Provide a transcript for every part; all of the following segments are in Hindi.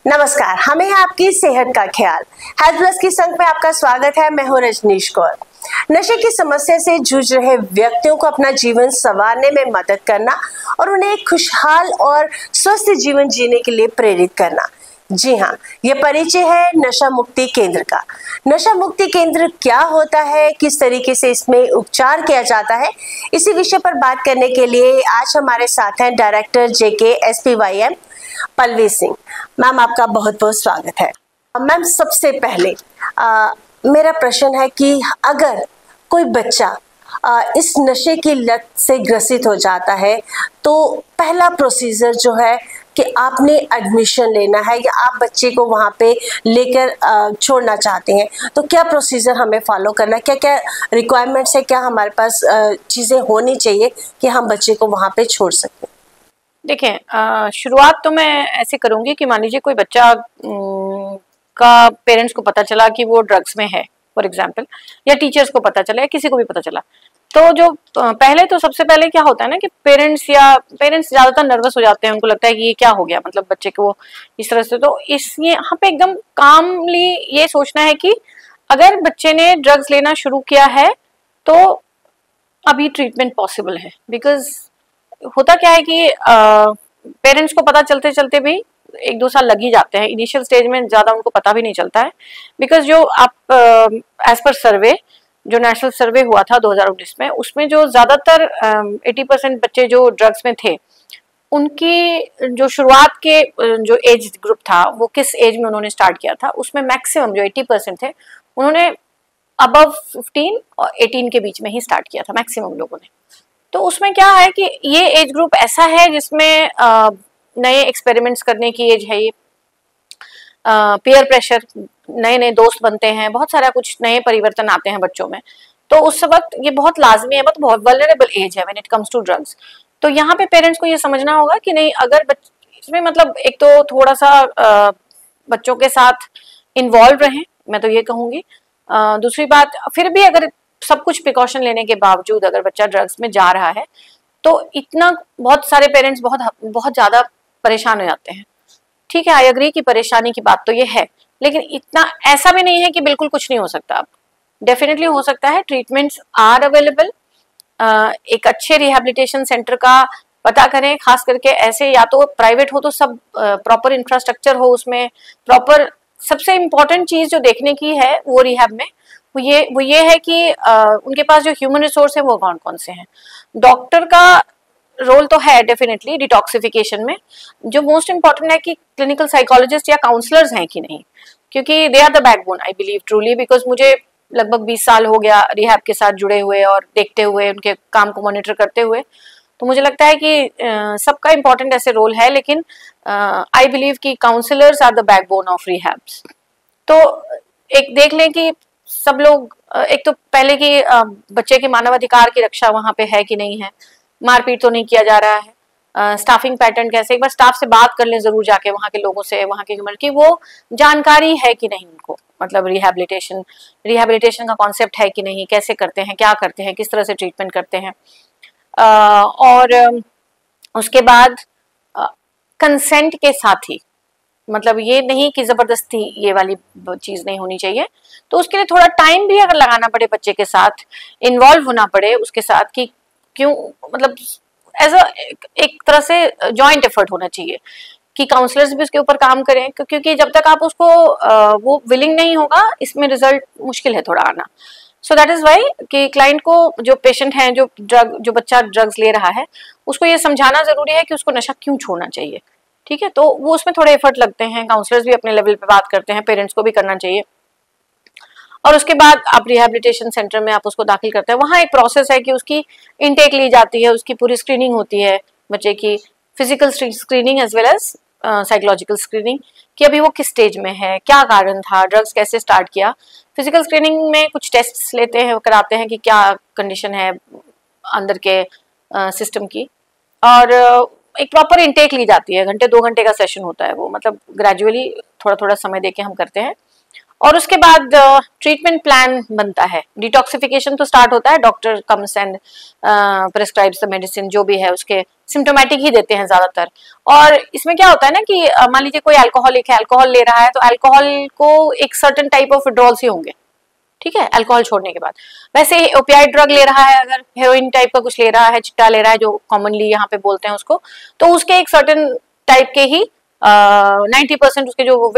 नमस्कार, हमें है आपकी सेहत का ख्याल। हेल्थ प्लस की संग में आपका स्वागत है। मैं हूं रजनीश कौर। नशे की समस्या से जूझ रहे व्यक्तियों को अपना जीवन संवारने में मदद करना और उन्हें एक खुशहाल और स्वस्थ जीवन जीने के लिए प्रेरित करना। जी हाँ, ये परिचय है नशा मुक्ति केंद्र का। नशा मुक्ति केंद्र क्या होता है, किस तरीके से इसमें उपचार किया जाता है, इसी विषय पर बात करने के लिए आज हमारे साथ हैं director JKSPYM Pallavi Singh. Ma'am, आपका बहुत बहुत स्वागत है। मैम, सबसे पहले मेरा प्रश्न है कि अगर कोई बच्चा इस नशे की लत से ग्रसित हो जाता है तो पहला प्रोसीजर जो है कि आपने एडमिशन लेना है या आप बच्चे को वहाँ पे लेकर छोड़ना चाहते हैं, तो क्या प्रोसीजर हमें फॉलो करना है, क्या क्या रिक्वायरमेंट्स है, क्या हमारे पास चीज़ें होनी चाहिए कि हम बच्चे को वहाँ पे छोड़ सकें? देखें, शुरुआत तो मैं ऐसे करूंगी कि मान लीजिए कोई बच्चा का पेरेंट्स को पता चला कि वो ड्रग्स में है, फॉर एग्जांपल, या टीचर्स को पता चला या किसी को भी पता चला, तो जो पहले तो सबसे पहले क्या होता है ना कि पेरेंट्स ज्यादातर नर्वस हो जाते हैं। उनको लगता है कि ये क्या हो गया, मतलब बच्चे को इस तरह से। तो इस यहाँ पे एकदम कामली ये सोचना है कि अगर बच्चे ने ड्रग्स लेना शुरू किया है तो अभी ट्रीटमेंट पॉसिबल है। बिकॉज होता क्या है कि पेरेंट्स को पता चलते चलते भी 1-2 साल लग ही जाते हैं। इनिशियल स्टेज में ज्यादा उनको पता भी नहीं चलता है। बिकॉज जो आप एज पर सर्वे, जो नेशनल सर्वे हुआ था 2019 में, उसमें जो ज्यादातर 80% बच्चे जो ड्रग्स में थे, उनकी जो शुरुआत के जो एज ग्रुप था वो किस एज में उन्होंने स्टार्ट किया था, उसमें मैक्सिमम जो 80% थे उन्होंने अबव 15 और 18 के बीच में ही स्टार्ट किया था, मैक्सिमम लोगों ने। तो उसमें क्या है कि ये एज ग्रुप ऐसा है जिसमें नए एक्सपेरिमेंट्स करने की एज है। ये पीयर प्रेशर, नए नए दोस्त बनते हैं, बहुत सारा कुछ नए परिवर्तन आते हैं बच्चों में। तो उस वक्त ये बहुत लाजमी है, बहुत वल्नरेबल एज है when it comes to drugs. तो यहाँ पे पेरेंट्स को ये समझना होगा कि नहीं, अगर इसमें मतलब एक तो थोड़ा सा बच्चों के साथ इन्वॉल्व रहें, मैं तो ये कहूँगी। दूसरी बात, फिर भी अगर सब कुछ प्रिकॉशन लेने के बावजूद अगर बच्चा ड्रग्स में जा रहा है तो इतना बहुत सारे पेरेंट्स बहुत ज्यादा परेशान हो जाते हैं। ठीक है, आई एग्री कि परेशानी की बात तो ये है, लेकिन इतना ऐसा भी नहीं है कि बिल्कुल कुछ नहीं हो सकता। अब डेफिनेटली हो सकता है, ट्रीटमेंट्स आर अवेलेबल। एक अच्छे रिहेबिलिटेशन सेंटर का पता करें, खास करके ऐसे, या तो प्राइवेट हो तो सब प्रॉपर इंफ्रास्ट्रक्चर हो उसमें, प्रॉपर। सबसे इम्पोर्टेंट चीज जो देखने की है वो रिहैब में वो ये है कि उनके पास जो ह्यूमन रिसोर्स है वो कौन कौन से हैं। डॉक्टर का रोल तो है डेफिनेटली डिटॉक्सिफिकेशन में। जो मोस्ट इम्पोर्टेंट है कि क्लिनिकल साइकोलॉजिस्ट या काउंसलर्स हैं कि नहीं, क्योंकि they are the backbone, I believe truly. Because मुझे लगभग 20 साल हो गया रिहैब के साथ जुड़े हुए और देखते हुए, उनके काम को मॉनिटर करते हुए। तो मुझे लगता है कि सबका इम्पोर्टेंट ऐसे रोल है, लेकिन आई बिलीव कि counsellors are the backbone of rehabs. तो एक देख लें कि सब लोग, एक तो पहले की बच्चे के मानवाधिकार की रक्षा वहां पे है कि नहीं है, मारपीट तो नहीं किया जा रहा है, स्टाफिंग पैटर्न कैसे, एक बार स्टाफ से बात कर लें जरूर जाके, वहां के लोगों से, वहां के ह्यूमन की वो जानकारी है कि नहीं उनको, मतलब रिहेबिलिटेशन का कॉन्सेप्ट है कि नहीं, कैसे करते हैं, क्या करते हैं, किस तरह से ट्रीटमेंट करते हैं। और उसके बाद कंसेंट के साथ ही, मतलब ये नहीं कि जबरदस्ती, ये वाली चीज नहीं होनी चाहिए। तो उसके लिए थोड़ा टाइम भी अगर लगाना पड़े, बच्चे के साथ इन्वॉल्व होना पड़े उसके साथ, कि क्यों, मतलब एज अ एक तरह से जॉइंट एफर्ट होना चाहिए कि काउंसलर्स भी उसके ऊपर काम करें, क्योंकि जब तक आप उसको वो विलिंग नहीं होगा, इसमें रिजल्ट मुश्किल है थोड़ा आना। सो दैट इज वाई कि क्लाइंट को, जो पेशेंट है, जो बच्चा ड्रग्स ले रहा है, उसको ये समझाना जरूरी है कि उसको नशा क्यों छोड़ना चाहिए। ठीक है, तो वो उसमें थोड़े एफर्ट लगते हैं, काउंसलर्स भी अपने लेवल पे बात करते हैं, पेरेंट्स को भी करना चाहिए। और उसके बाद आप रिहेबिलिटेशन सेंटर में आप उसको दाखिल करते हैं। वहाँ एक प्रोसेस है कि उसकी इनटेक ली जाती है, उसकी पूरी स्क्रीनिंग होती है बच्चे की, physical screening as well as psychological screening, कि अभी वो किस स्टेज में है, क्या कारण था, ड्रग्स कैसे स्टार्ट किया। फिजिकल स्क्रीनिंग में कुछ टेस्ट लेते हैं, कराते हैं कि क्या कंडीशन है अंदर के सिस्टम की, और एक प्रॉपर इनटेक ली जाती है। 1-2 घंटे का सेशन होता है वो, मतलब ग्रेजुअली थोड़ा थोड़ा समय देके हम करते हैं। और उसके बाद ट्रीटमेंट प्लान बनता है। डिटॉक्सिफिकेशन तो स्टार्ट होता है, doctor comes and prescribes the medicine, जो भी है उसके सिम्टोमेटिक ही देते हैं ज्यादातर। और इसमें क्या होता है ना कि मान लीजिए कोई अल्कोहलिक है, अल्कोहल ले रहा है, तो अल्कोहल को एक सर्टेन टाइप ऑफ विड्रॉल्स ही होंगे, ठीक है, अल्कोहल छोड़ने के बाद। वैसे ओपियाइड ड्रग ले रहा है, अगर हेरोइन टाइप का कुछ ले रहा है, चिट्टा ले रहा है जो कॉमनली यहाँ पे बोलते हैं उसको, तो उसके एक सर्टेन टाइप के ही 90% उसके जो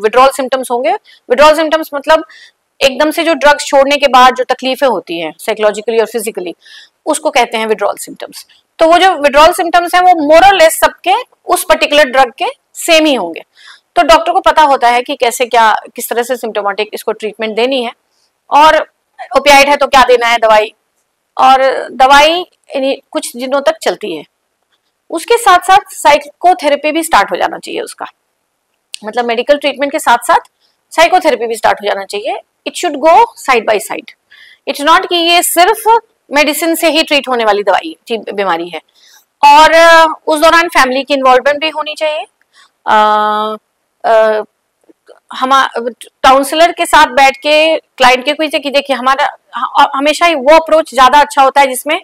विड्रॉल सिम्टम्स होंगे। विड्रॉल सिम्टम्स मतलब एकदम से जो ड्रग्स छोड़ने के बाद जो तकलीफें होती हैं साइकोलॉजिकली और फिजिकली, उसको कहते हैं विड्रॉल सिम्टम्स। तो वो जो विड्रॉल सिम्टम्स हैं वो मोर और लेस सबके उस पर्टिकुलर ड्रग के सेम ही होंगे। तो डॉक्टर को पता होता है कि कैसे क्या किस तरह से सिम्टोमेटिक इसको ट्रीटमेंट देनी है, और ओपियाइड है तो क्या देना है दवाई, और दवाई कुछ दिनों तक चलती है। उसके साथ साथ साइकोथेरेपी भी स्टार्ट हो जाना चाहिए उसका, मतलब मेडिकल ट्रीटमेंट के साथ साथ साइकोथेरेपी भी स्टार्ट हो जाना चाहिए। It should go side by side. It's not कि ये सिर्फ मेडिसिन से ही ट्रीट होने वाली दवाई बीमारी है, और उस दौरान फैमिली की इन्वॉल्वमेंट भी होनी चाहिए। हम काउंसलर के साथ बैठ के क्लाइंट के कोई से कि देखिए हमारा हमेशा ही वो अप्रोच ज्यादा अच्छा होता है जिसमें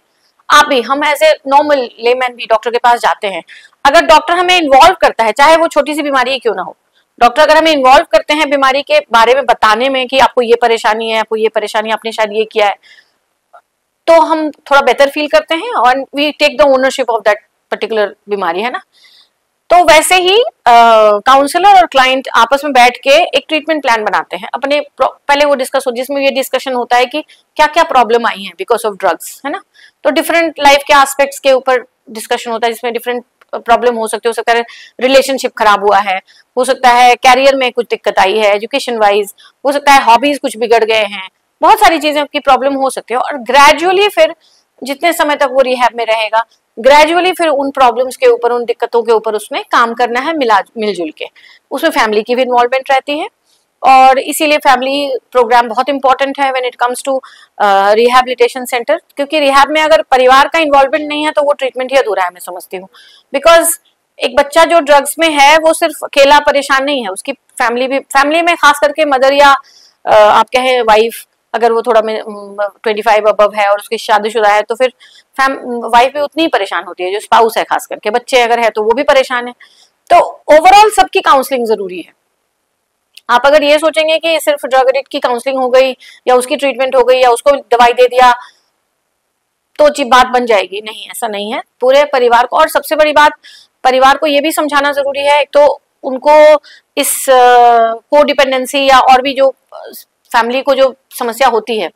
आप भी, हम एज ए नॉर्मल लेमैन भी डॉक्टर के पास जाते हैं। अगर डॉक्टर हमें इन्वॉल्व करता है, चाहे वो छोटी सी बीमारी ही क्यों ना हो, डॉक्टर अगर हमें इन्वॉल्व करते हैं बीमारी के बारे में बताने में कि आपको ये परेशानी है, आपको ये परेशानी, आपने शायद ये किया है, तो हम थोड़ा बेहतर फील करते हैं और we take the ownership of that particular बीमारी, है ना। तो वैसे ही काउंसलर और क्लाइंट आपस में बैठ के एक ट्रीटमेंट प्लान बनाते हैं अपने, पहले वो डिस्कस हो जिसमें ये डिस्कशन होता है कि क्या क्या प्रॉब्लम आई है बिकॉज ऑफ ड्रग्स, है ना। तो डिफरेंट लाइफ के एस्पेक्ट्स के ऊपर डिस्कशन होता है जिसमें डिफरेंट प्रॉब्लम हो सकता है रिलेशनशिप खराब हुआ है, हो सकता है कैरियर में कुछ दिक्कत आई है, एजुकेशन वाइज हो सकता है, हॉबीज कुछ बिगड़ गए हैं, बहुत सारी चीजें की प्रॉब्लम हो सकती है। और ग्रेजुअली फिर जितने समय तक वो रिहैब में रहेगा, ग्रेजुअली फिर उन प्रॉब्लम्स के ऊपर, उन दिक्कतों के ऊपर उसमें काम करना है मिलजुल के। उसमें फैमिली की भी इन्वॉल्वमेंट रहती है, और इसीलिए फैमिली प्रोग्राम बहुत इंपॉर्टेंट है when it comes to rehabilitation centre, क्योंकि रिहैब में अगर परिवार का इन्वॉल्वमेंट नहीं है तो वो ट्रीटमेंट ही अधूरा है, मैं समझती हूँ। बिकॉज एक बच्चा जो ड्रग्स में है वो सिर्फ अकेला परेशान नहीं है, उसकी फैमिली भी, फैमिली में खास करके मदर या आप कहें वाइफ, अगर वो थोड़ा 25 अबव है और उसकी शादीशुदा है तो फिर वाइफ भी उतनी ही परेशान होती है, जो स्पाउस है, खास करके बच्चे अगर है तो वो भी परेशान है। तो ओवरऑल सबकी काउंसलिंग जरूरी है। आप अगर ये सोचेंगे कि सिर्फ ड्रग एडिक्ट की काउंसलिंग हो गई या उसकी ट्रीटमेंट हो गई या उसको दवाई दे दिया तो बात बन जाएगी, नहीं, ऐसा नहीं है। पूरे परिवार को, और सबसे बड़ी बात, परिवार को ये भी समझाना जरूरी है, एक तो उनको इस कोडिपेंडेंसी या और भी जो फैमिली को जो समस्या होती है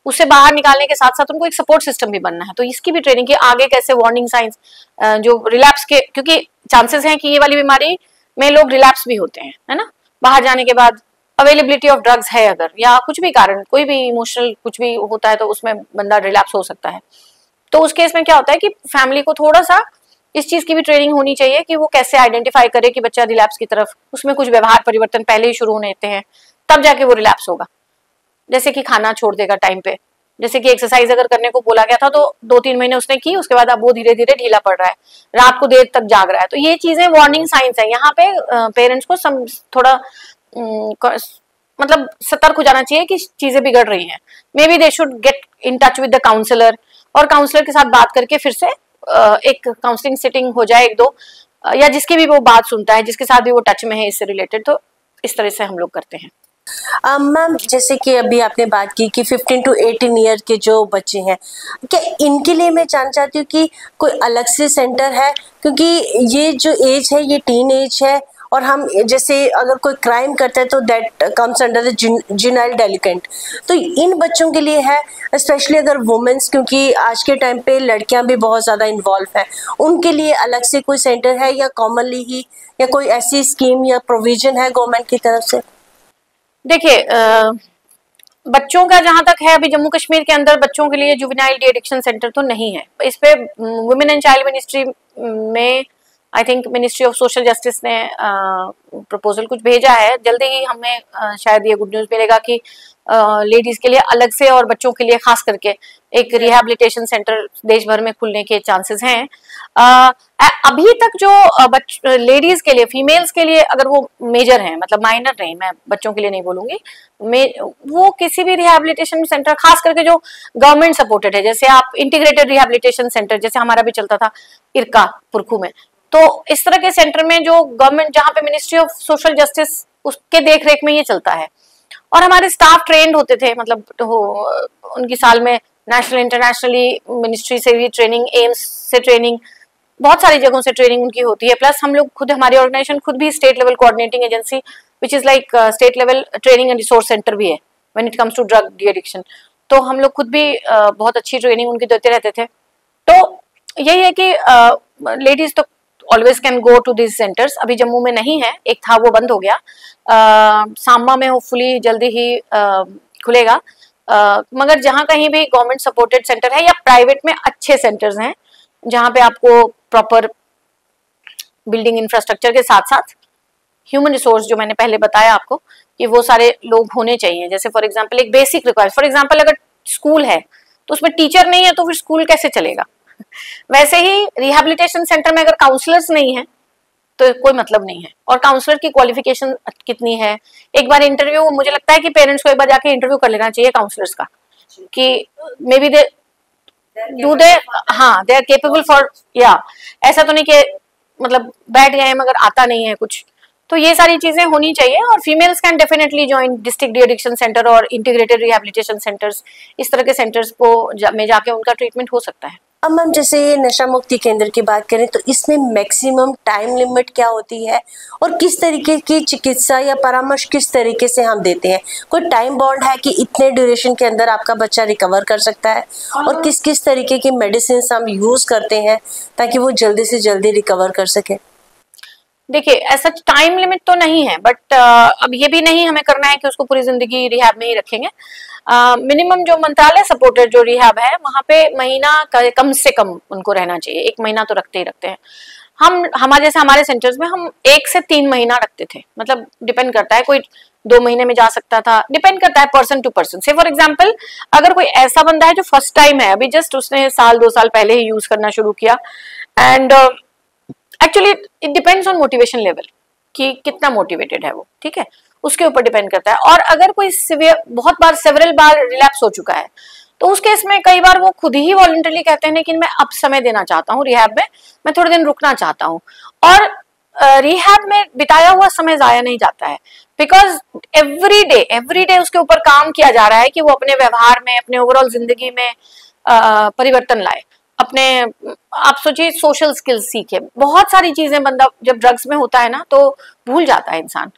उससे बाहर निकालने के साथ साथ उनको एक सपोर्ट सिस्टम भी बनना है। तो इसकी भी ट्रेनिंग की आगे कैसे वार्निंग साइंस, जो रिलैप्स के, क्योंकि चांसेस हैं कि ये वाली बीमारी में लोग रिलैप्स भी होते हैं, है ना, बाहर जाने के बाद। अवेलेबिलिटी ऑफ ड्रग्स है अगर, या कुछ भी कारण, कोई भी इमोशनल कुछ भी होता है तो उसमें बंदा रिलैप्स हो सकता है। तो उस केस में क्या होता है कि फैमिली को थोड़ा सा इस चीज की भी ट्रेनिंग होनी चाहिए कि वो कैसे आइडेंटिफाई करे कि बच्चा रिलैप्स की तरफ, उसमें कुछ व्यवहार परिवर्तन पहले ही शुरू होने देते हैं, तब जाके वो रिलैप्स होगा। जैसे कि खाना छोड़ देगा टाइम पे, जैसे कि एक्सरसाइज अगर करने को बोला गया था तो 2-3 महीने उसने की, उसके बाद अब वो धीरे धीरे ढीला पड़ रहा है, रात को देर तक जाग रहा है। तो ये चीजें वार्निंग साइंस है। यहाँ पे पेरेंट्स को थोड़ा मतलब सतर्क हो जाना चाहिए कि चीजें बिगड़ रही हैं। Maybe they should get in touch with the counsellor, और काउंसलर के साथ बात करके फिर से एक काउंसलिंग सिटिंग हो जाए, 1-2, या जिसकी भी वो बात सुनता है, जिसके साथ भी वो टच में है इससे रिलेटेड। तो इस तरह से हम लोग करते हैं। मैम, जैसे कि अभी आपने बात की कि 15 to 18 ईयर के जो बच्चे हैं, क्या इनके लिए मैं जानना चाहती हूँ कि कोई अलग से सेंटर है, क्योंकि ये जो एज है ये टीन एज है, और हम जैसे अगर कोई क्राइम करता है तो that comes under the juvenile delinquent. तो इन बच्चों के लिए है, स्पेशली अगर वुमेन्स, क्योंकि आज के टाइम पे लड़कियां भी बहुत ज़्यादा इन्वॉल्व हैं, उनके लिए अलग से कोई सेंटर है या कॉमनली ही, या कोई ऐसी स्कीम या प्रोविजन है गवर्नमेंट की तरफ से? देखिए, बच्चों का जहां तक है, अभी जम्मू कश्मीर के अंदर बच्चों के लिए जुवेनाइल डी एडिक्शन सेंटर तो नहीं है। इस पे वुमेन एंड चाइल्ड मिनिस्ट्री में, I think ministry of social justice ने प्रपोजल कुछ भेजा है, जल्दी ही हमें शायद ये गुड न्यूज मिलेगा कि लेडीज के लिए अलग से और बच्चों के लिए खास करके एक रिहैबिलिटेशन सेंटर देश भर में खुलने के चांसेस हैं। अभी तक जो लेडीज के लिए, फीमेल्स के लिए अगर वो मेजर हैं, मतलब माइनर नहीं, मैं बच्चों के लिए नहीं बोलूंगी, वो किसी भी रिहैबिलिटेशन सेंटर, खास करके जो गवर्नमेंट सपोर्टेड है, जैसे आप इंटीग्रेटेड रिहैबिलिटेशन सेंटर, जैसे हमारा भी चलता था इरका पुरखू में, तो इस तरह के सेंटर में जो गवर्नमेंट, जहाँ पे मिनिस्ट्री ऑफ सोशल जस्टिस उसके देख रेख में ये चलता है, और हमारे स्टाफ ट्रेंड होते थे, मतलब उनकी साल में नेशनल इंटरनेशनली मिनिस्ट्री से भी ट्रेनिंग, एम्स से ट्रेनिंग, बहुत सारी जगहों से ट्रेनिंग उनकी होती है। प्लस हम लोग खुद, हमारी ऑर्गेनाइजेशन खुद भी state level coordinating agency which is like state level training and resource centre भी है when it comes to drug de-addiction. तो हम लोग खुद भी बहुत अच्छी ट्रेनिंग उनकी देते रहते थे। तो यही है कि लेडीज तो always can go to this centres. अभी जम्मू में नहीं है, एक था वो बंद हो गया, सांबा में होपफुली जल्दी ही खुलेगा। मगर जहाँ कहीं भी गवर्नमेंट सपोर्टेड सेंटर है या प्राइवेट में अच्छे सेंटर्स हैं जहाँ पे आपको प्रॉपर बिल्डिंग इंफ्रास्ट्रक्चर के साथ साथ ह्यूमन रिसोर्स, जो मैंने पहले बताया आपको कि वो सारे लोग होने चाहिए। जैसे फॉर एग्जांपल एक बेसिक रिक्वायरमेंट, फॉर एग्जांपल अगर स्कूल है तो उसमें टीचर नहीं है तो फिर स्कूल कैसे चलेगा। वैसे ही रिहैबिलिटेशन सेंटर में अगर काउंसलर्स नहीं है तो कोई मतलब नहीं है। और काउंसलर की क्वालिफिकेशन कितनी है, एक बार इंटरव्यू, मुझे लगता है कि पेरेंट्स को एक बार जाके इंटरव्यू कर लेना चाहिए काउंसलर्स का, कि may be they do they, हाँ दे आर केपेबल फॉर, या ऐसा तो नहीं कि मतलब बैठ गए मगर आता नहीं है कुछ। तो ये सारी चीजें होनी चाहिए। और females can definitely join district de addiction centre और इंटीग्रेटेड रिहैबिलिटेशन सेंटर्स, इस तरह के सेंटर्स को में जाके उनका ट्रीटमेंट हो सकता है। अब मैम जैसे ये नशा मुक्ति केंद्र की बात करें तो इसमें मैक्सिमम टाइम लिमिट क्या होती है और किस तरीके की चिकित्सा या परामर्श किस तरीके से हम देते हैं? कोई टाइम बॉन्ड है कि इतने ड्यूरेशन के अंदर आपका बच्चा रिकवर कर सकता है, और किस किस तरीके की मेडिसिन हम यूज करते हैं ताकि वो जल्दी से जल्दी रिकवर कर सके? देखिए, ऐसा टाइम लिमिट तो नहीं है, बट अब ये भी नहीं हमें करना है कि उसको पूरी जिंदगी रिहैब में ही रखेंगे। मिनिमम जो मंत्रालय सपोर्टेड जो रिहैब है वहां पे महीना कम से कम उनको रहना चाहिए, 1 महीना तो रखते ही रखते हैं। हमारे जैसे हमारे सेंटर्स में हम 1 से 3 महीना रखते थे, मतलब डिपेंड करता है, कोई 2 महीने में जा सकता था, डिपेंड करता है पर्सन टू पर्सन। से फॉर एग्जाम्पल अगर कोई ऐसा बंदा है जो फर्स्ट टाइम है, अभी जस्ट उसने 1-2 साल पहले ही यूज करना शुरू किया, and actually it depends on motivation level कि कितना मोटिवेटेड है वो, ठीक है, उसके ऊपर डिपेंड करता है। और अगर कोई बहुत बार सेवरल बार रिलैप्स हो चुका है तो उस केस में कई बार वो खुद ही वॉलंटरली कहते हैं कि मैं अब समय देना चाहता हूँ रिहैब में, मैं थोड़े दिन रुकना चाहता हूँ। और रिहैब में बिताया हुआ समय जाया नहीं जाता है, बिकॉज एवरी डे उसके ऊपर काम किया जा रहा है कि वो अपने व्यवहार में, अपने ओवरऑल जिंदगी में परिवर्तन लाए। अपने, आप सोचिए, सोशल स्किल्स सीखे, बहुत सारी चीजें बंदा जब ड्रग्स में होता है ना तो भूल जाता है इंसान,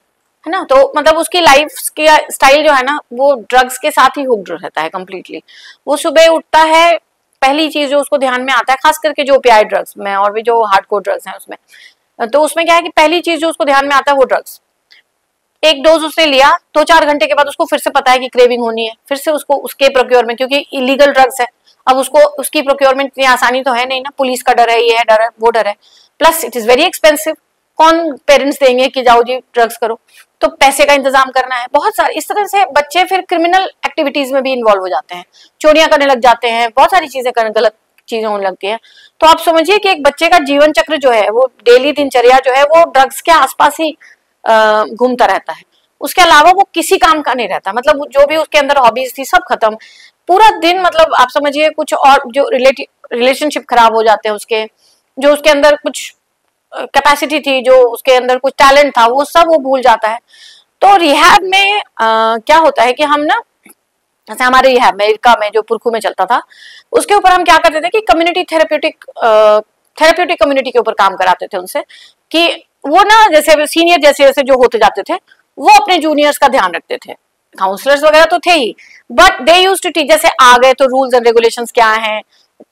है ना। तो मतलब उसकी लाइफ की स्टाइल जो है ना वो ड्रग्स के साथ ही हुक्ड रहता है कंप्लीटली। वो सुबह उठता है, पहली चीज जो उसको ध्यान में आता है, खास करके जो ओपियाइड ड्रग्स में और भी जो हार्डकोर ड्रग्स हैं उसमें, तो उसमें क्या है कि पहली चीज जो उसको ध्यान में आता है वो ड्रग्स। एक डोज उसने लिया, 2-4 घंटे के बाद उसको फिर से पता है कि क्रेविंग होनी है, फिर से उसको उसके प्रोक्योरमेंट, क्योंकि इलीगल ड्रग्स है, अब उसको उसकी प्रोक्योरमेंट इतनी आसानी तो है नहीं ना, पुलिस का डर है, ये है, डर है, वो डर है, plus it is very expensive. कौन पेरेंट्स देंगे कि जाओ जी ड्रग्स करो, तो पैसे का इंतजाम करना है, बहुत सारे। इस तरह से बच्चे फिर क्रिमिनल एक्टिविटीज में भी इन्वॉल्व हो जाते हैं, चोरियां करने लग जाते हैं, बहुत सारी चीजें करने, गलत चीजें होने लगती है। तो आप समझिए कि एक बच्चे का जीवन चक्र जो है, वो डेली दिनचर्या जो है वो ड्रग्स के आसपास ही घूमता रहता है। उसके अलावा वो किसी काम का नहीं रहता, मतलब जो भी उसके अंदर हॉबीज थी सब खत्म, पूरा दिन, मतलब आप समझिए कुछ और जो रिलेशनशिप खराब हो जाते हैं उसके, जो उसके अंदर कुछ कैपेसिटी थी, जो उसके अंदर कुछ टैलेंट था, वो सब वो भूल जाता है। तो रिहैब में क्या होता है कि हम ना, जैसे हमारे रिहैब में इरका में जो पुरखू में चलता था, उसके ऊपर हम क्या करते थे कि कम्युनिटी थेरेप्यूटिक कम्युनिटी के ऊपर काम कराते थे उनसे, कि वो ना जैसे सीनियर जैसे जैसे जो होते जाते थे वो अपने जूनियर्स का ध्यान रखते थे। काउंसलर्स वगैरह तो थे ही, but they used to teach, जैसे आ गए तो रूल्स एंड रेगुलेशंस क्या हैं,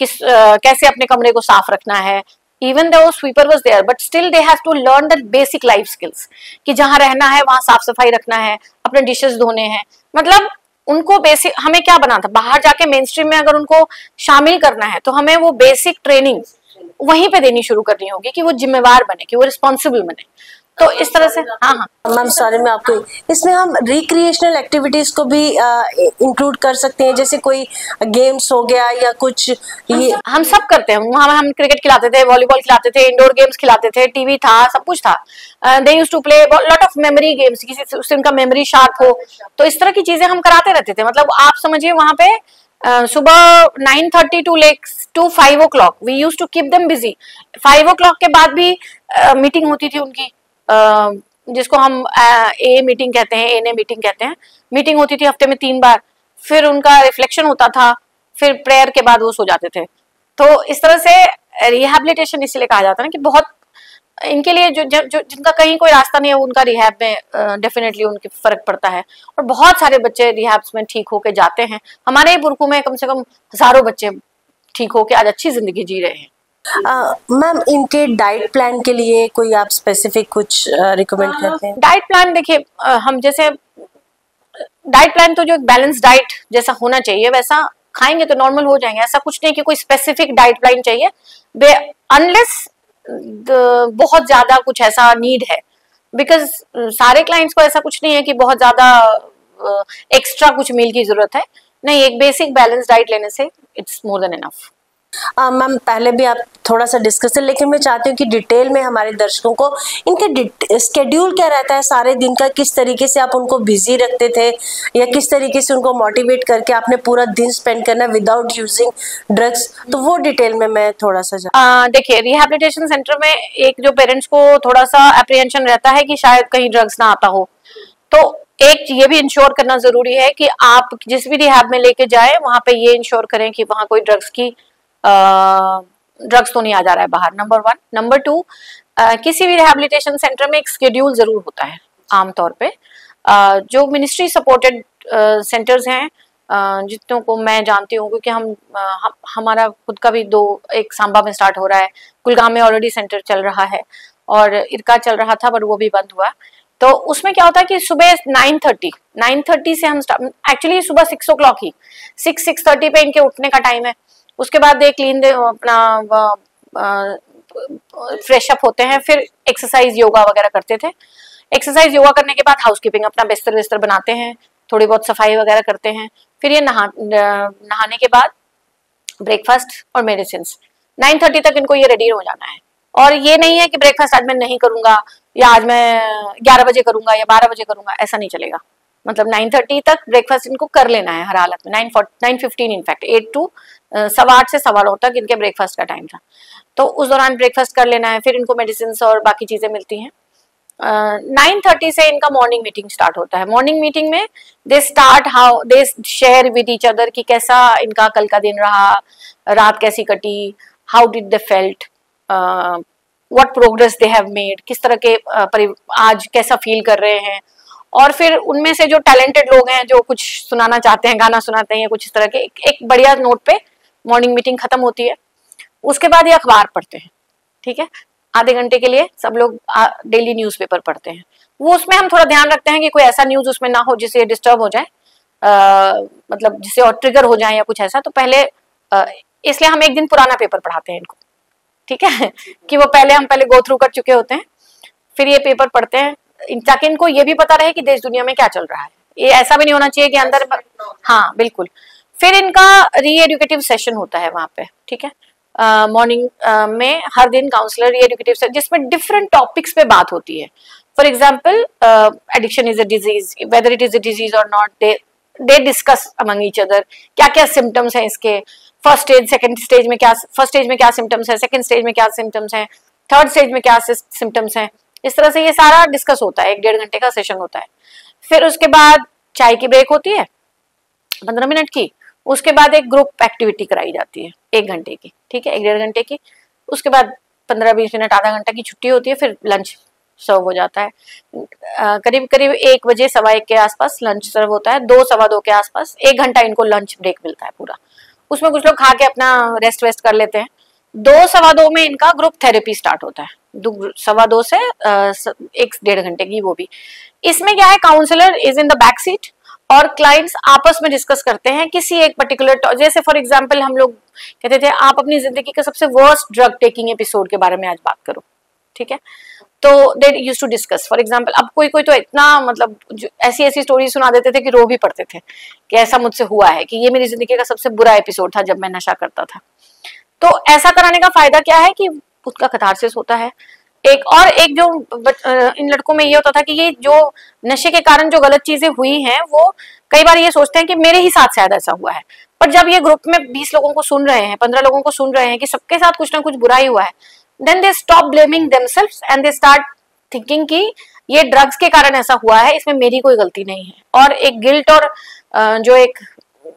कैसे अपने कमरे को साफ रखना है। Even though sweeper was there, but still they have to learn the basic life skills, कि जहां रहना है वहां साफ सफाई रखना है, अपने डिशेस धोने हैं। मतलब उनको बेसिक, हमें क्या बना था, बाहर जाके मेन स्ट्रीम में अगर उनको शामिल करना है तो हमें वो बेसिक ट्रेनिंग वहीं पे देनी शुरू करनी होगी कि वो जिम्मेवार बने, कि वो रिस्पॉन्सिबल बने। तो इस तरह से हाँ हाँ मैम सॉरी, मैं आपको, इसमें हम रिक्रिएशनल एक्टिविटीज को भी इंक्लूड कर सकते हैं, जैसे कोई गेम्स हो गया या कुछ, ये हम सब करते हैं। वहाँ हम क्रिकेट खिलाते थे, वॉलीबॉल खिलाते थे, इंडोर गेम्स खिलाते थे, टीवी था, सब कुछ था। They used to play lot of memory games, किसी उससे उनका मेमोरी शार्प हो, तो इस तरह की चीजें हम कराते रहते थे। मतलब आप समझिए वहाँ पे सुबह 9:30 to 5 o'clock we used to keep them busy. 5 o'clock के बाद भी मीटिंग होती थी उनकी, जिसको हम ए मीटिंग कहते हैं, एन ए मीटिंग कहते हैं। मीटिंग होती थी हफ्ते में 3 बार, फिर उनका रिफ्लेक्शन होता था, फिर प्रेयर के बाद वो सो जाते थे। तो इस तरह से रिहैबिलिटेशन इसलिए कहा जाता है ना कि बहुत इनके लिए जो जिनका कहीं कोई रास्ता नहीं है, उनका रिहैब में डेफिनेटली उनके फर्क पड़ता है। और बहुत सारे बच्चे रिहैब्स में ठीक होके जाते हैं। हमारे ही बुरकू में कम से कम हजारों बच्चे ठीक होके आज अच्छी जिंदगी जी रहे हैं। मैम इनके डाइट प्लान के लिए कोई आप स्पेसिफिक कुछ रिकमेंड करते हैं? डाइट प्लान देखिए, हम जैसे डाइट प्लान तो जो बैलेंस डाइट जैसा होना चाहिए वैसा खाएंगे तो नॉर्मल हो जाएंगे। ऐसा कुछ नहीं कि कोई स्पेसिफिक डाइट प्लान चाहिए, अनलेस बहुत ज्यादा कुछ ऐसा नीड है। बिकॉज सारे क्लाइंट्स को ऐसा कुछ नहीं है कि बहुत ज्यादा एक्स्ट्रा कुछ मील की जरूरत है। नहीं, एक बेसिक बैलेंस डाइट लेने से it's more than enough. Ma'am पहले भी आप थोड़ा सा डिस्कस है, लेकिन मैं चाहती हूँ कि डिटेल में हमारे दर्शकों को इनके स्केड्यूल क्या रहता है सारे दिन का, किस तरीके से आप उनको बिजी रखते थे या किस तरीके से उनको मोटिवेट करके आपने पूरा दिन स्पेंड करना विदाउट यूजिंग ड्रग्स, तो वो डिटेल में मैं थोड़ा सा देखिए, रिहैबिलिटेशन सेंटर में एक जो पेरेंट्स को थोड़ा सा अप्रीहेंशन रहता है कि शायद कहीं ड्रग्स ना आता हो, तो एक ये भी इंश्योर करना जरूरी है कि आप जिस भी रिहैब में लेके जाए वहां पे ये इंश्योर करें कि वहां कोई ड्रग्स तो नहीं आ जा रहा है बाहर, नंबर 1। नंबर 2, किसी भी रिहैबिलिटेशन सेंटर में एक शेड्यूल जरूर होता है आमतौर पे। जो मिनिस्ट्री सपोर्टेड सेंटर्स हैं, जितनों को मैं जानती हूँ, क्योंकि हमारा खुद का भी एक सांबा में स्टार्ट हो रहा है, कुलगाम में ऑलरेडी सेंटर चल रहा है, और इरका चल रहा था पर वो भी बंद हुआ। तो उसमें क्या होता है कि सुबह 9:30 से हम एक्चुअली सुबह 6 o'clock ही 6:30 पे इनके उठने का टाइम है। उसके बाद दे क्लीन दे अपना फ्रेश अप होते हैं, फिर एक्सरसाइज योगा वगैरह करते थे। एक्सरसाइज योगा करने के बाद हाउसकीपिंग अपना बिस्तर बनाते हैं, थोड़ी बहुत सफाई वगैरह करते हैं। फिर ये नहाने के बाद ब्रेकफास्ट और मेडिसिन। 9:30 तक इनको ये रेडी हो जाना है। और ये नहीं है कि ब्रेकफास्ट आज मैं नहीं करूंगा या आज मैं 11 बजे करूंगा या 12 बजे करूंगा, ऐसा नहीं चलेगा। मतलब 9:30 तक ब्रेकफास्ट इनको कर लेना है हर हालत में। 9:15 इनफैक्ट 8 to 8:15 से 9:15 तक इनके ब्रेकफास्ट का टाइम था, तो उस दौरान ब्रेकफास्ट कर लेना है। फिर इनको मेडिसिन और बाकी चीजें मिलती हैं। 9:30 से इनका मॉर्निंग मीटिंग स्टार्ट होता है। मॉर्निंग मीटिंग में they start how they share with each other कि कैसा इनका कल का दिन रहा, रात कैसी कटी, how did they felt, what progress they have made, किस तरह के आज कैसा फील कर रहे हैं। और फिर उनमें से जो टैलेंटेड लोग हैं, जो कुछ सुनाना चाहते हैं, गाना सुनाते हैं या कुछ इस तरह के, एक बढ़िया नोट पे मॉर्निंग मीटिंग खत्म होती है। उसके बाद ये अखबार पढ़ते हैं, ठीक है, आधे घंटे के लिए सब लोग डेली न्यूज़पेपर पढ़ते हैं। वो उसमें हम थोड़ा ध्यान रखते हैं कि कोई ऐसा न्यूज उसमें ना हो जिससे डिस्टर्ब हो जाए, मतलब जिससे और ट्रिगर हो जाए या कुछ ऐसा। तो पहले इसलिए हम एक दिन पुराना पेपर पढ़ाते हैं इनको, ठीक है कि वो हम पहले गो थ्रू कर चुके होते हैं, फिर ये पेपर पढ़ते हैं, ताकि इनको ये भी पता रहे कि देश दुनिया में क्या चल रहा है। ये ऐसा भी नहीं होना चाहिए कि अंदर, हाँ बिल्कुल। फिर इनका री एजुकेटिव सेशन होता है वहां पे, ठीक है। मॉर्निंग में हर दिन काउंसलर री एजुकेटिव सेशन, जिसमें डिफरेंट टॉपिक्स पे बात होती है। For example, addiction is a disease, whether it is a disease और not, they discuss among each other क्या क्या सिम्टम्स हैं इसके, फर्स्ट स्टेज सेकंड स्टेज में क्या, फर्स्ट स्टेज में क्या सिम्टम्स है, सेकंड स्टेज में क्या सिम्टम्स हैं, थर्ड स्टेज में क्या सिम्टम्स हैं। इस तरह से ये सारा डिस्कस होता है, 1-1.5 घंटे का सेशन होता है। फिर उसके बाद चाय की ब्रेक होती है 15 मिनट की। उसके बाद एक ग्रुप एक्टिविटी कराई जाती है 1 घंटे की, ठीक है, 1-1.5 घंटे की। उसके बाद 15-20 मिनट, आधा घंटा की छुट्टी होती है। फिर लंच सर्व हो जाता है। करीब करीब 1 बजे 1:15 के आसपास लंच सर्व होता है। 2-2:15 के आसपास 1 घंटा इनको लंच ब्रेक मिलता है पूरा। उसमें कुछ लोग खा के अपना रेस्ट वेस्ट कर लेते हैं। 2-2:15 में इनका ग्रुप थेरेपी स्टार्ट होता है, 2:15 से 1-1.5 घंटे की वो भी। इसमें क्या है, counsellor is in the back seat और क्लाइंट्स आपस में डिस्कस करते हैं किसी एक पर्टिकुलर, जैसे फॉर एग्जांपल हम लोग कहते थे आप अपनी जिंदगी का सबसे वर्स्ट ड्रग टेकिंग एपिसोड के बारे में आज बात करो, ठीक है। तो they use to discuss. For example अब कोई कोई तो इतना मतलब ऐसी ऐसी स्टोरी सुना देते थे कि रो भी पड़ते थे कि ऐसा मुझसे हुआ है, कि ये मेरी जिंदगी का सबसे बुरा एपिसोड था जब मैं नशा करता था। तो ऐसा कराने का फायदा क्या है कि उसका कथारसिस होता है। एक जो इन लड़कों में ये होता था कि ये जो नशे के कारण जो गलत चीजें हुई हैं वो कई बार ये सोचते हैं कि मेरे ही साथ शायद ऐसा हुआ है, पर जब ये ग्रुप में 20 लोगों को सुन रहे हैं, 15 लोगों को सुन रहे हैं कि सबके साथ कुछ ना कुछ बुरा ही हुआ है, then they stop blaming themselves and they start thinking कि ये ड्रग्स के कारण ऐसा हुआ है, इसमें मेरी कोई गलती नहीं है। और एक गिल्ट और जो एक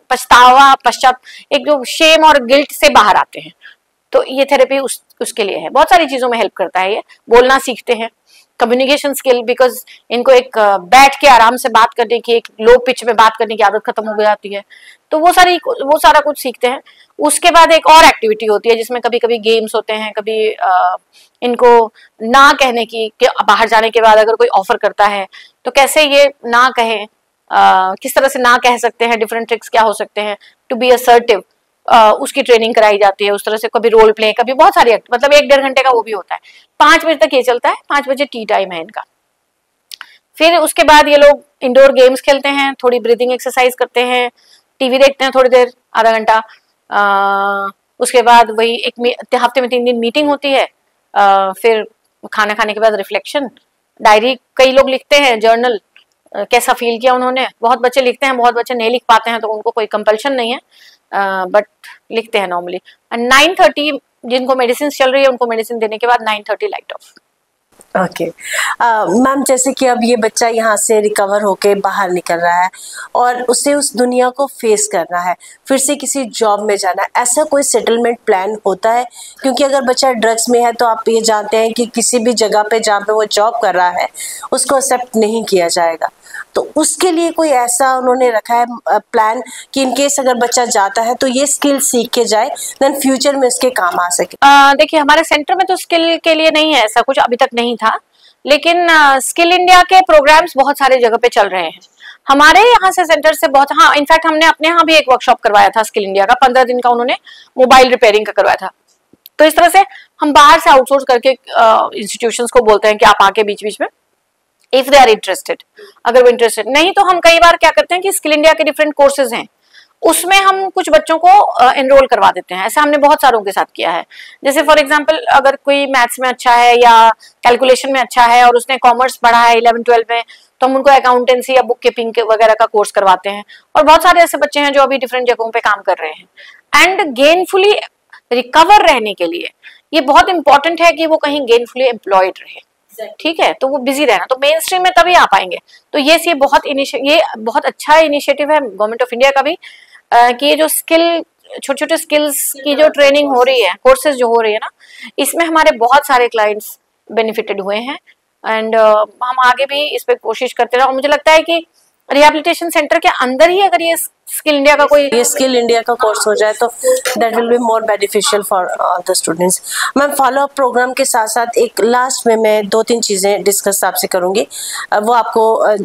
पछतावा एक जो शेम और गिल्ट से बाहर आते हैं। तो ये थेरेपी उसके लिए है, बहुत सारी चीजों में हेल्प करता है। ये बोलना सीखते हैं, कम्युनिकेशन स्किल, बिकॉज इनको एक बैठ के आराम से बात करने की, एक लो पिच में बात करने की आदत खत्म हो जाती है, तो वो सारा कुछ सीखते हैं। उसके बाद एक और एक्टिविटी होती है जिसमें कभी कभी गेम्स होते हैं, कभी इनको ना कहने की, कि बाहर जाने के बाद अगर कोई ऑफर करता है तो कैसे ये ना कहें, किस तरह से ना कह सकते हैं, डिफरेंट ट्रिक्स क्या हो सकते हैं टू बी असर्टिव, उसकी ट्रेनिंग कराई जाती है उस तरह से। कभी रोल प्ले, कभी बहुत सारी मतलब 1-1.5 घंटे का वो भी होता है। 5 बजे तक ये चलता है, 5 बजे टी टाइम है इनका। फिर उसके बाद ये लोग इंडोर गेम्स खेलते हैं, थोड़ी ब्रीदिंग एक्सरसाइज करते हैं, टीवी देखते हैं थोड़ी देर, आधा घंटा। उसके बाद वही एक हफ्ते में 3 दिन मीटिंग होती है। फिर खाना खाने के बाद रिफ्लेक्शन, डायरी कई लोग लिखते हैं, जर्नल कैसा फील किया उन्होंने। बहुत बच्चे लिखते हैं, बहुत बच्चे नहीं लिख पाते हैं, तो उनको कोई कंपल्शन नहीं है, बट लिखते हैं नॉर्मली। 9:30 जिनको मेडिसिन चल रही है उनको मेडिसिन देने के बाद 9:30 लाइट ऑफ। ओके मैम, जैसे कि अब ये बच्चा यहाँ से रिकवर होके बाहर निकल रहा है और उसे उस दुनिया को फेस करना है, फिर से किसी जॉब में जाना है, ऐसा कोई सेटलमेंट प्लान होता है? क्योंकि अगर बच्चा ड्रग्स में है तो आप ये जानते हैं कि किसी भी जगह पे जहाँ पे वो जॉब कर रहा है उसको एक्सेप्ट नहीं किया जाएगा, तो उसके लिए कोई ऐसा उन्होंने रखा है प्लान कि इनकेस अगर बच्चा जाता है तो ये स्किल सीख के जाए, देन फ्यूचर में उसके काम आ सके? देखिए हमारे सेंटर में तो स्किल के लिए नहीं है, ऐसा कुछ अभी तक नहीं था, लेकिन स्किल इंडिया के प्रोग्राम्स बहुत सारे जगह पे चल रहे हैं। हमारे यहाँ से सेंटर से बहुत, हाँ इनफैक्ट हमने अपने यहाँ भी एक वर्कशॉप करवाया था स्किल इंडिया का, 15 दिन का उन्होंने मोबाइल रिपेयरिंग का करवाया था। तो इस तरह से हम बाहर से आउटसोर्स करके इंस्टीट्यूशंस को बोलते हैं कि आप आके बीच बीच में, इफ दे आर इंटरेस्टेड, अगर वो इंटरेस्टेड नहीं तो हम कई बार क्या करते हैं कि स्किल इंडिया के डिफरेंट कोर्सेज हैं, उसमें हम कुछ बच्चों को एनरोल करवा देते हैं। ऐसा हमने बहुत सारों के साथ किया है। जैसे फॉर एग्जांपल अगर कोई मैथ्स में अच्छा है या कैलकुलेशन में अच्छा है और उसने कॉमर्स पढ़ा है 11-12 में, तो हम उनको अकाउंटेंसी या बुक कीपिंग वगैरह का कोर्स करवाते हैं। और बहुत सारे ऐसे बच्चे हैं जो अभी डिफरेंट जगहों पे काम कर रहे हैं। एंड गेनफुली रिकवर रहने के लिए ये बहुत इंपॉर्टेंट है कि वो कहीं गेनफुली एम्प्लॉयड रहे, ठीक है, तो वो बिजी रहना, तो मेन स्ट्रीम में तभी आ पाएंगे। तो ये बहुत अच्छा इनिशिएटिव है गवर्नमेंट ऑफ इंडिया का भी, कि ये जो स्किल, छोटे छोटे स्किल्स की जो ट्रेनिंग हो रही है, कोर्सेज जो हो रही है ना, इसमें हमारे बहुत सारे क्लाइंट्स बेनिफिटेड हुए हैं। एंड हम आगे भी इस पे कोशिश करते रहे। और मुझे लगता है कि रिहैबिलिटेशन सेंटर के अंदर ही अगर ये स्किल इंडिया का कोर्स हो जाए तो that will be more beneficial for all the students. Ma'am, follow up programme के साथ साथ एक लास्ट में मैं 2-3 चीजें डिस्कस आपसे करूंगी, वो आपको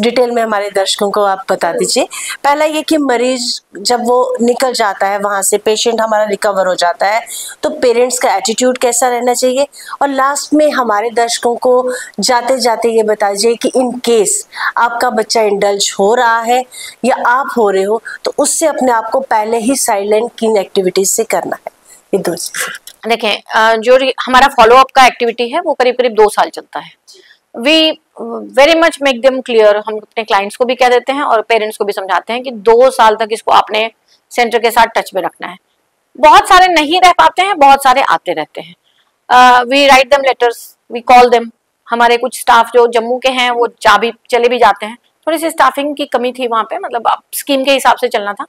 डिटेल में हमारे दर्शकों को आप बता दीजिए। पहला ये कि मरीज जब वो निकल जाता है वहां से, पेशेंट हमारा रिकवर हो जाता है, तो पेरेंट्स का एटीट्यूड कैसा रहना चाहिए? और लास्ट में हमारे दर्शकों को जाते जाते ये बता दीजिए कि इन केस आपका बच्चा इंडल्ज हो रहा है या आप हो रहे हो तो उससे अपने आप को पहले ही साइलेंट किन एक्टिविटीज से करना है। ये 2 चीजें देखें, जो हमारा फॉलो अप का एक्टिविटी है वो करीब करीब 2 साल चलता है। We very much make them clear, हम अपने क्लाइंट्स को भी कह देते हैं और पेरेंट्स को भी समझाते हैं कि 2 साल तक इसको अपने सेंटर के साथ टच में रखना है। बहुत सारे नहीं रह पाते हैं, बहुत सारे आते रहते हैं। We write them letters, we call them. हमारे कुछ स्टाफ जो जम्मू के हैं वो चले भी जाते हैं, थोड़ी सी स्टाफिंग की कमी थी वहाँ पे, मतलब स्कीम के हिसाब से चलना था,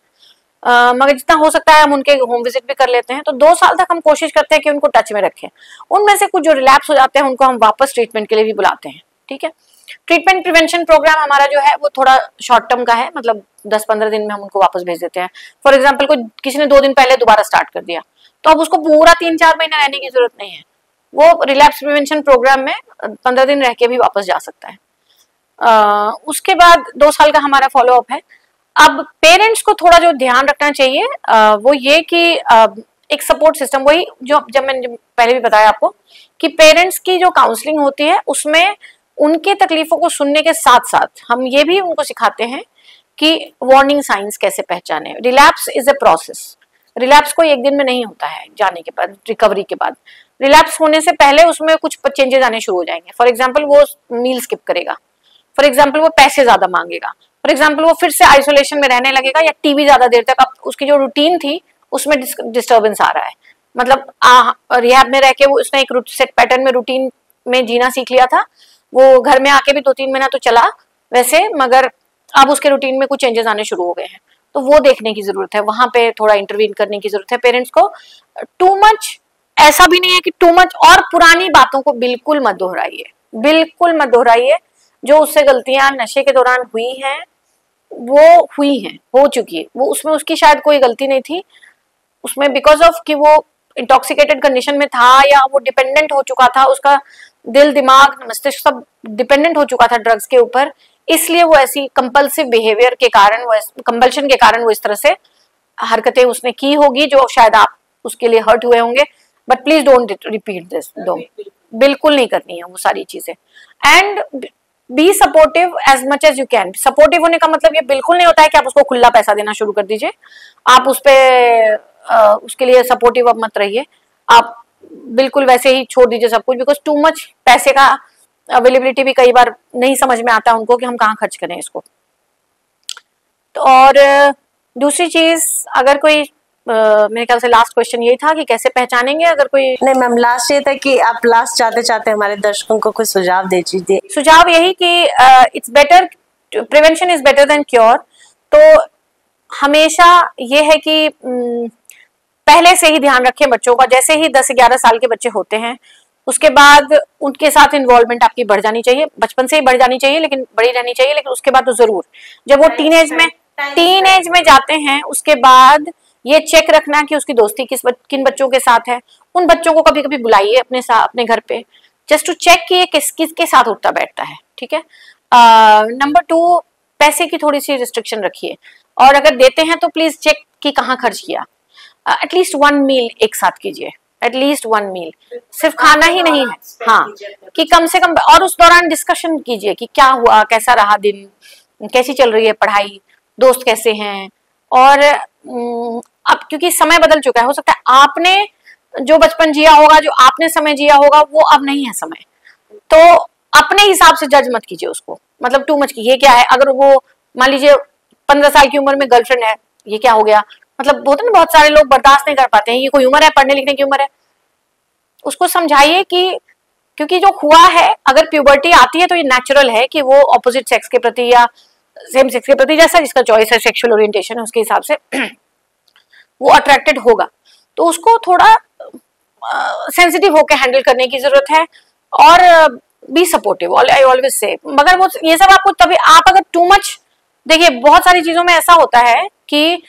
मगर जितना हो सकता है हम उनके होम विजिट भी कर लेते हैं। तो 2 साल तक हम कोशिश करते हैं कि उनको टच में रखें। उनमें से कुछ जो रिलैप्स हो जाते हैं उनको हम वापस ट्रीटमेंट के लिए भी बुलाते हैं, ठीक है। ट्रीटमेंट प्रिवेंशन प्रोग्राम हमारा जो है वो थोड़ा शॉर्ट टर्म का है, मतलब 10-15 दिन में हम उनको वापस भेज देते हैं। फॉर एग्जाम्पल कोई किसी ने 2 दिन पहले दोबारा स्टार्ट कर दिया तो अब उसको पूरा 3-4 महीना रहने की जरूरत नहीं है, वो रिलैप्स प्रिवेंशन प्रोग्राम में 15 दिन रह के भी वापस जा सकता है। उसके बाद 2 साल का हमारा फॉलो अप है। अब पेरेंट्स को थोड़ा जो ध्यान रखना चाहिए वो ये कि एक सपोर्ट सिस्टम, वही जो जब मैंने पहले भी बताया आपको कि पेरेंट्स की जो काउंसलिंग होती है उसमें उनके तकलीफों को सुनने के साथ साथ हम ये भी उनको सिखाते हैं कि वार्निंग साइंस कैसे पहचाने। Relapse is a process, relapse कोई एक दिन में नहीं होता है जाने के बाद, रिकवरी के बाद। रिलैप्स होने से पहले उसमें कुछ चेंजेस आने शुरू हो जाएंगे। फॉर एग्जाम्पल वो मील स्किप करेगा, फॉर एग्जाम्पल वो पैसे ज्यादा मांगेगा, फॉर एग्जाम्पल वो फिर से आइसोलेशन में रहने लगेगा, या टीवी ज्यादा देर तक, अब उसकी जो रूटीन थी उसमें डिस्टर्बेंस आ रहा है। मतलब रिहैब में रह के वो उसने एक सेट पैटर्न में रूटीन में जीना सीख लिया था, वो घर में आके भी 2-3 महीना तो चला वैसे, मगर अब उसके रूटीन में कुछ चेंजेस आने शुरू हो गए हैं। तो वो देखने की जरूरत है, वहां पे थोड़ा इंटरवीन करने की जरूरत है पेरेंट्स को। टू मच ऐसा भी नहीं है कि टू मच, और पुरानी बातों को बिल्कुल मत दोहराइए, बिल्कुल मत दोहराइए। जो उससे गलतियां नशे के दौरान हुई हैं वो हुई हैं, हो चुकी है, वो उसमें उसकी शायद कोई गलती नहीं थी उसमें, बिकॉज ऑफ कि वो इंटॉक्सिकेटेड कंडीशन में था या वो डिपेंडेंट हो चुका था, उसका दिल दिमाग मस्तिष्क सब डिपेंडेंट हो चुका था ड्रग्स के ऊपर, इसलिए वो ऐसी कंपल्सिव बिहेवियर के कारण, वो कंपल्शन के कारण वो इस तरह से हरकतें उसने की होगी जो शायद आप उसके लिए हर्ट हुए होंगे। But please don't repeat this, बिल्कुल नहीं करनी है वो सारी चीजें। And be supportive as much as you can. Supportive होने का मतलब ये बिल्कुल नहीं होता है कि आप उसको खुला पैसा देना शुरू कर दीजिए, आप उस पे उसके लिए सपोर्टिव अब मत रहिए, आप बिल्कुल वैसे ही छोड़ दीजिए सब कुछ, बिकॉज टू मच पैसे का अवेलेबिलिटी भी कई बार नहीं समझ में आता उनको कि हम कहाँ खर्च करें इसको। तो और दूसरी चीज, अगर कोई मेरे ख्याल से लास्ट क्वेश्चन यही था कि कैसे पहचानेंगे, अगर कोई। नहीं मैम, लास्ट ये था कि आप लास्ट चाहते चाहते हमारे दर्शकों को कोई सुझाव दे दीजिए। सुझाव यही कि it's better, prevention is better than cure. तो हमेशा ये है कि पहले से ही ध्यान रखें बच्चों का। जैसे ही 10-11 साल के बच्चे होते हैं उसके बाद उनके साथ इन्वॉल्वमेंट आपकी बढ़ जानी चाहिए, बचपन से ही बढ़ जानी चाहिए, लेकिन बड़ी रहनी चाहिए। लेकिन उसके बाद तो जरूर जब वो टीनेज में जाते हैं उसके बाद ये चेक रखना कि उसकी दोस्ती किन बच्चों के साथ है। उन बच्चों को कभी कभी बुलाइए अपने घर पे, जस्ट टू चेक कि ये किसके साथ उठता बैठता है, ठीक है। नंबर 2, पैसे की थोड़ी सी रिस्ट्रिक्शन रखिए, और अगर देते हैं तो प्लीज चेक कि कहाँ खर्च किया। एटलीस्ट 1 मील एक साथ कीजिए, एटलीस्ट 1 मील, सिर्फ खाना ही नहीं है, हाँ, कि कम से कम, और उस दौरान डिस्कशन कीजिए कि क्या हुआ, कैसा रहा दिन, कैसी चल रही है पढ़ाई, दोस्त कैसे हैं। और अब क्योंकि समय बदल चुका है, हो सकता है आपने जो बचपन जिया होगा, जो आपने समय जिया होगा, वो अब नहीं है समय, तो अपने हिसाब से जज मत कीजिए उसको, मतलब टू मच की ये क्या है। अगर वो मान लीजिए 15 साल की उम्र में गर्लफ्रेंड है, ये क्या हो गया, मतलब होता है ना, बहुत सारे लोग बर्दाश्त नहीं कर पाते हैं, ये कोई उम्र है, पढ़ने लिखने की उम्र है। उसको समझाइए कि क्योंकि जो हुआ है, अगर प्यूबर्टी आती है तो ये नेचुरल है कि वो ऑपोजिट सेक्स के प्रति या सेम सेक्स के प्रति, जैसा जिसका चॉइस है, सेक्सुअल ओरिएंटेशन है, उसके हिसाब से वो अट्रैक्टेड होगा। तो उसको थोड़ा सेंसिटिव होकर हैंडल करने की जरूरत है, और be supportive, I always say. मगर वो ये सब आपको तभी, आप अगर टू मच, देखिए बहुत सारी चीजों में ऐसा होता है कि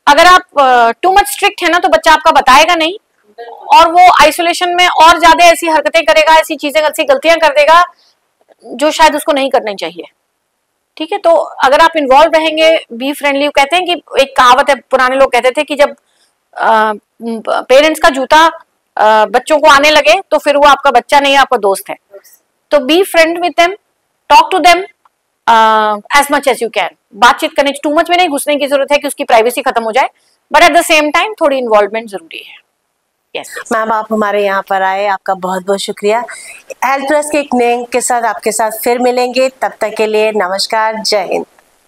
अगर आप टू मच स्ट्रिक्ट है ना तो बच्चा आपका बताएगा नहीं, और वो आइसोलेशन में और ज्यादा ऐसी हरकतें करेगा, ऐसी चीजें, ऐसी गलतियां कर देगा जो शायद उसको नहीं करनी चाहिए, ठीक है। तो अगर आप इन्वॉल्व रहेंगे, बी फ्रेंडली। कहते हैं कि एक कहावत है, पुराने लोग कहते थे कि जब पेरेंट्स का जूता बच्चों को आने लगे तो फिर वो आपका बच्चा नहीं है, आपका दोस्त है। तो be friend with them, talk to them as much as you can. बातचीत करने, टू मच में नहीं घुसने की जरूरत है कि उसकी प्राइवेसी खत्म हो जाए, but at the same time थोड़ी इन्वॉल्वमेंट जरूरी है। yes. मैम, आप हमारे यहाँ पर आए, आपका बहुत बहुत शुक्रिया। हेल्थ प्लस के एक नए के साथ आपके साथ फिर मिलेंगे, तब तक के लिए नमस्कार, जय हिंद।